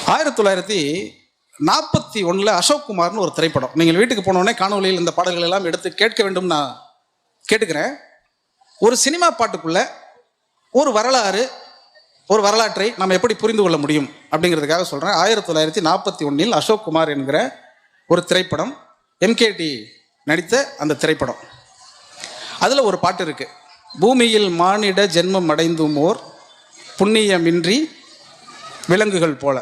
1941 அசோக் குமார்னு ஒரு திரைப்படம். நீங்கள் வீட்டுக்கு போனோடனே காணொலியில் இந்த பாடல்கள் எல்லாம் எடுத்து கேட்க வேண்டும் நான் கேட்டுக்கிறேன். ஒரு சினிமா பாட்டுக்குள்ள ஒரு வரலாற்றை நம்ம எப்படி புரிந்து கொள்ள முடியும் அப்படிங்கிறதுக்காக சொல்கிறேன். 1941 அசோக் குமார் என்கிற ஒரு திரைப்படம், எம்கேடி நடித்த அந்த திரைப்படம். அதில் ஒரு பாட்டு இருக்கு, பூமியில் மானிட ஜென்மம் அடைந்துமோர் புண்ணியமின்றி விலங்குகள் போல.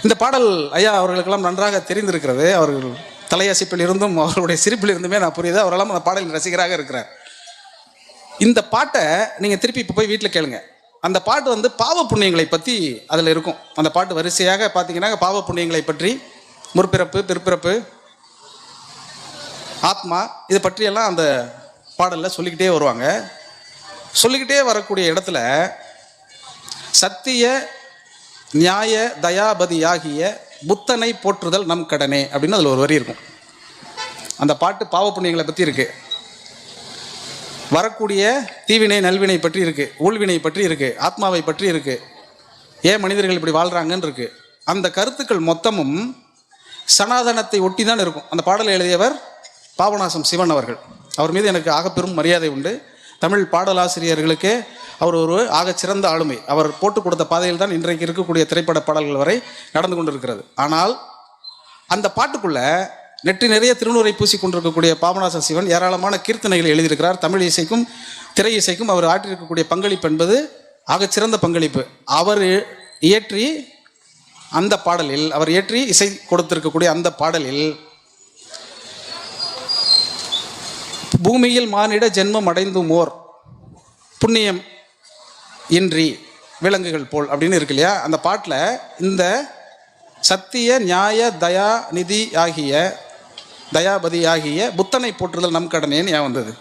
இந்த பாடல் ஐயா அவர்களுக்கெல்லாம் நன்றாக தெரிந்திருக்கிறது. அவர்கள் தலையசிப்பில் இருந்தும் அவர்களுடைய சிரிப்பில் இருந்துமே நான் புரியுது, அவரெல்லாம் அந்த பாடலின் ரசிகராக இருக்கிறார். இந்த பாட்டை நீங்கள் திருப்பி இப்போ போய் வீட்டில் கேளுங்க. அந்த பாட்டு பாவ புண்ணியங்களை பற்றி அதில் இருக்கும். அந்த பாட்டு வரிசையாக பார்த்தீங்கன்னா பாவ புண்ணியங்களை பற்றி, முற்பிறப்பு, பிற்பிறப்பு, ஆத்மா, இது பற்றியெல்லாம் அந்த பாடலில் சொல்லிக்கிட்டே வருவாங்க. சொல்லிக்கிட்டே வரக்கூடிய இடத்துல சத்திய நியாய தயாபதியாகிய புத்தனை போற்றுதல் நம் கடனே அப்படின்னு அதில் ஒரு வரி இருக்கும். அந்த பாட்டு பாவ புண்ணியங்களை பற்றி இருக்கு, வரக்கூடிய தீவினை நல்வினை பற்றி இருக்கு, ஊழ்வினை பற்றி இருக்கு, ஆத்மாவை பற்றி இருக்கு, ஏன் மனிதர்கள் இப்படி வாழ்றாங்கன்னு இருக்கு. அந்த கருத்துக்கள் மொத்தமும் சனாதனத்தை ஒட்டி தான் இருக்கும். அந்த பாடலை எழுதியவர் பாபநாசம் சிவன் அவர்கள். அவர் மீது எனக்கு ஆகப்பெரும் மரியாதை உண்டு. தமிழ் பாடலாசிரியர்களுக்கே அவர் ஒரு ஆகச்சிறந்த ஆளுமை. அவர் போட்டு கொடுத்த பாதையில் தான் இன்றைக்கு இருக்கக்கூடிய திரைப்பட பாடல்கள் வரை நடந்து கொண்டிருக்கிறது. ஆனால் அந்த பாட்டுக்குள்ள நெற்றி நிறைய திருநூறை பூசி கொண்டிருக்கக்கூடிய பாபநாச சிவன் ஏராளமான கீர்த்தனைகளை எழுதியிருக்கிறார். தமிழ் இசைக்கும் திரை இசைக்கும் அவர் ஆற்றியிருக்கக்கூடிய பங்களிப்பு என்பது ஆகச்சிறந்த பங்களிப்பு. அவர் இயற்றி அந்த பாடலில், அவர் இயற்றி இசை கொடுத்திருக்கக்கூடிய அந்த பாடலில் பூமியில் மானிட ஜென்மம் அடைந்துமோர் புண்ணியம் இன்றி விலங்குகள் போல் அப்படின்னு இருக்கு இல்லையா. அந்த பாட்டில் இந்த சத்திய நியாய தயாபதி ஆகிய புத்தனை போற்றுதல் நம் கடனேன்னு ஏன் வந்தது?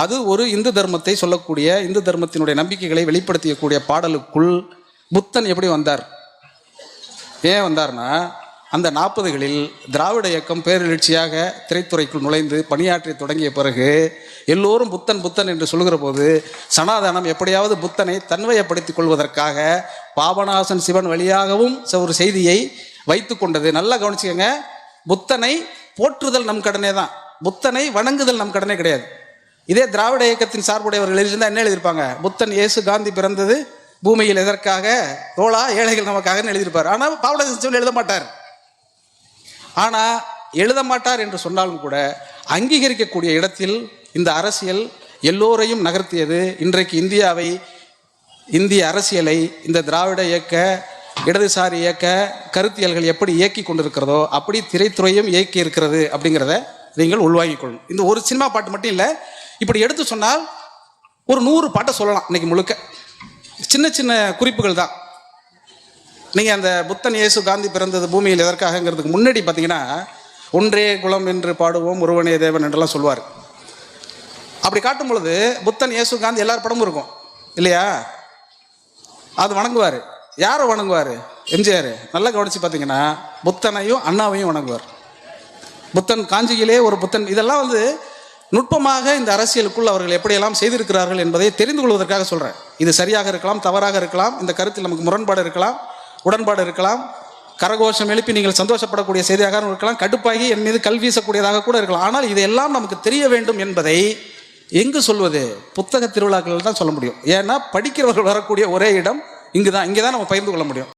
அது ஒரு இந்து தர்மத்தை சொல்லக்கூடிய, இந்து தர்மத்தினுடைய நம்பிக்கைகளை வெளிப்படுத்தக்கூடிய பாடலுக்குள் புத்தன் எப்படி வந்தார், ஏன் வந்தார்னா, அந்த 40களில் திராவிட இயக்கம் பேரெழுச்சியாக திரைத்துறைக்குள் நுழைந்து பணியாற்றி தொடங்கிய பிறகு எல்லோரும் புத்தன் புத்தன் என்று சொல்கிற போது சனாதனம் எப்படியாவது புத்தனை தன்வயப்படுத்திக் கொள்வதற்காக பாபநாசன் சிவன் வழியாகவும் ஒரு செய்தியை வைத்து கொண்டது. நல்லா கவனிச்சுக்கங்க, புத்தனை போற்றுதல் நம் கடனே தான், புத்தனை வணங்குதல் நம் கடனே கிடையாது. இதே திராவிட இயக்கத்தின் சார்புடையவர்கள் எழுதியிருந்தால் என்ன எழுதியிருப்பாங்க? புத்தன் இயேசு காந்தி பிறந்தது பூமியில் எதற்காக, தோளா ஏழைகள் நமக்காக எழுதியிருப்பார். ஆனால் பாபநாசன் சிவன் எழுத மாட்டார். ஆனால் எழுத மாட்டார் என்று சொன்னாலும் கூட அங்கீகரிக்கக்கூடிய இடத்தில் இந்த அரசியல் எல்லோரையும் நகர்த்தியது. இன்றைக்கு இந்திய அரசியலை இந்த திராவிட இயக்க, இடதுசாரி இயக்க கருத்தியல்கள் எப்படி இயக்கி கொண்டிருக்கிறதோ அப்படி திரைத்துறையும் இயக்கி இருக்கிறது அப்படிங்கிறத நீங்கள் உள்வாங்கிக் கொள்ளணும். இந்த ஒரு சினிமா பாட்டு மட்டும் இல்லை, இப்படி எடுத்து சொன்னால் ஒரு 100 பாட்டை சொல்லலாம். இன்னைக்கு முழுக்க சின்ன சின்ன குறிப்புகள் தான். நீங்கள் அந்த புத்தன் இயேசு காந்தி பிறந்தது பூமியில் எதற்காகங்கிறதுக்கு முன்னாடி பார்த்தீங்கன்னா, ஒன்றே குலம் என்று பாடுவோம் ஒருவனே தேவன் என்றெல்லாம் சொல்லுவார். அப்படி காட்டும் பொழுது புத்தன் இயேசு காந்தி எல்லார் படமும் இருக்கும் இல்லையா? அது வணங்குவார். யாரை வணங்குவார்? எம்ஜிஆர். நல்லா கவனித்து பார்த்தீங்கன்னா புத்தனையும் அண்ணாவையும் வணங்குவார். புத்தன் காஞ்சியிலே ஒரு புத்தன். இதெல்லாம் நுட்பமாக இந்த அரசியலுக்குள் அவர்கள் எப்படியெல்லாம் செய்திருக்கிறார்கள் என்பதை தெரிந்து கொள்வதற்காக சொல்கிறேன். இது சரியாக இருக்கலாம், தவறாக இருக்கலாம், இந்த கருத்தில் நமக்கு முரண்பாடு இருக்கலாம், உடன்பாடு இருக்கலாம், கரகோஷம் எழுப்பி நீங்கள் சந்தோஷப்படக்கூடிய செய்தியாக இருக்கலாம், கடுப்பாகி என் மீது கல் வீசக்கூடியதாக கூட இருக்கலாம். ஆனால் இதையெல்லாம் நமக்கு தெரிய வேண்டும் என்பதை எங்கு சொல்வது? புத்தக திருவிழாக்கள் தான் சொல்ல முடியும். ஏன்னா படிக்கிறவர்கள் வரக்கூடிய ஒரே இடம் இங்கே தான் நம்ம பகிர்ந்து கொள்ள முடியும்.